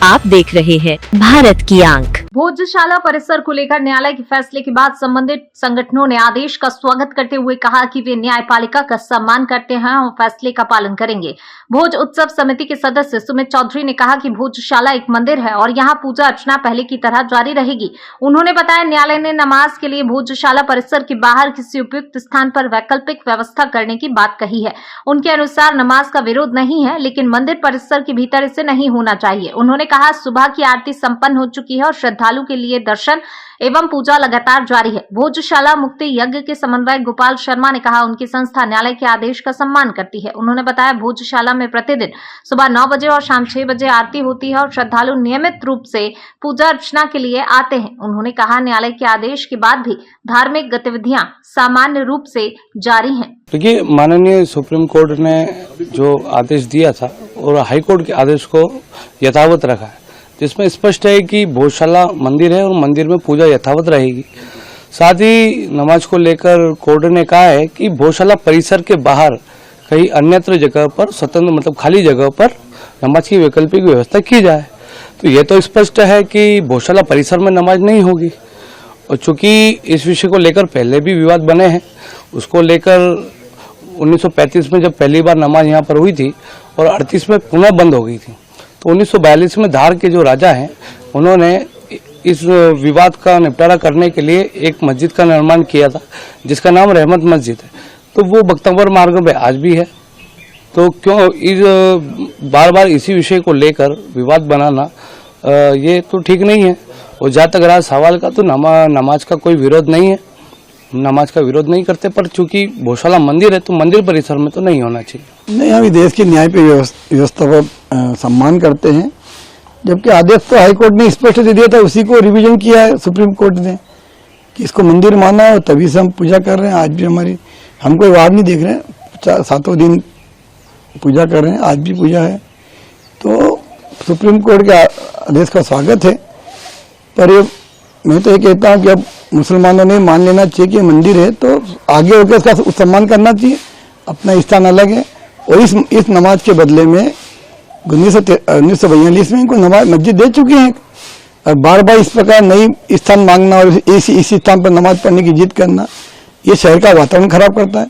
आप देख रहे हैं भारत की आंख। भोजशाला परिसर को लेकर न्यायालय के फैसले के बाद संबंधित संगठनों ने आदेश का स्वागत करते हुए कहा कि वे न्यायपालिका का सम्मान करते हैं और फैसले का पालन करेंगे। भोज उत्सव समिति के सदस्य सुमित चौधरी ने कहा कि भोजशाला एक मंदिर है और यहाँ पूजा अर्चना पहले की तरह जारी रहेगी। उन्होंने बताया न्यायालय ने नमाज के लिए भोजशाला परिसर के बाहर किसी उपयुक्त स्थान पर वैकल्पिक व्यवस्था करने की बात कही है। उनके अनुसार नमाज का विरोध नहीं है, लेकिन मंदिर परिसर के भीतर इसे नहीं होना चाहिए। उन्होंने कहा सुबह की आरती संपन्न हो चुकी है और श्रद्धालु के लिए दर्शन एवं पूजा लगातार जारी है। भोजशाला मुक्ति यज्ञ के समन्वयक गोपाल शर्मा ने कहा उनकी संस्था न्यायालय के आदेश का सम्मान करती है। उन्होंने बताया भोजशाला में प्रतिदिन सुबह 9 बजे और शाम 6 बजे आरती होती है और श्रद्धालु नियमित रूप से पूजा अर्चना के लिए आते हैं। उन्होंने कहा न्यायालय के आदेश के बाद भी धार्मिक गतिविधियां सामान्य रूप से जारी हैं। देखिए, माननीय सुप्रीम कोर्ट ने जो आदेश दिया था और हाई कोर्ट के आदेश को यथावत रखा है, जिसमें स्पष्ट है कि भोजशाला मंदिर है और मंदिर में पूजा यथावत रहेगी। साथ ही नमाज को लेकर कोर्ट ने कहा है कि भोजशाला परिसर के बाहर कहीं अन्यत्र जगह पर स्वतंत्र मतलब खाली जगह पर नमाज की वैकल्पिक व्यवस्था की जाए। तो ये तो स्पष्ट है कि भोजशाला परिसर में नमाज नहीं होगी। और चूंकि इस विषय को लेकर पहले भी विवाद बने हैं, उसको लेकर 1935 में जब पहली बार नमाज यहाँ पर हुई थी और 38 में पुनः बंद हो गई थी, तो 1942 में धार के जो राजा हैं उन्होंने इस विवाद का निपटारा करने के लिए एक मस्जिद का निर्माण किया था जिसका नाम रहमत मस्जिद है। तो वो बख्तवर मार्ग में आज भी है। तो क्यों इस बार बार इसी विषय को लेकर विवाद बनाना ये तो ठीक नहीं है। और जहाँ तक रहा सवाल का, तो नमाज का कोई विरोध नहीं है, नमाज का विरोध नहीं करते, पर चूंकि भोजशाला मंदिर है तो मंदिर परिसर में तो नहीं होना चाहिए। नहीं, हम देश की न्याय व्यवस्था का सम्मान करते हैं, जबकि आदेश तो हाईकोर्ट ने स्पष्ट दे दिया था, उसी को रिवीजन किया है सुप्रीम कोर्ट ने कि इसको मंदिर माना है और तभी से हम पूजा कर रहे हैं। आज भी हम कोई वाद नहीं देख रहे हैं, 7 दिन पूजा कर रहे हैं, आज भी पूजा है। तो सुप्रीम कोर्ट के आदेश का स्वागत है, पर मैं तो ये कहता हूँ कि अब मुसलमानों ने मान लेना चाहिए कि मंदिर है तो आगे होकर इसका सम्मान करना चाहिए। अपना स्थान अलग है और इस नमाज के बदले में 1942 में इनको नमाज मस्जिद दे चुके हैं। और बार बार इस प्रकार नई स्थान मांगना और इसी स्थान पर नमाज पढ़ने की जिद करना, ये शहर का वातावरण खराब करता है।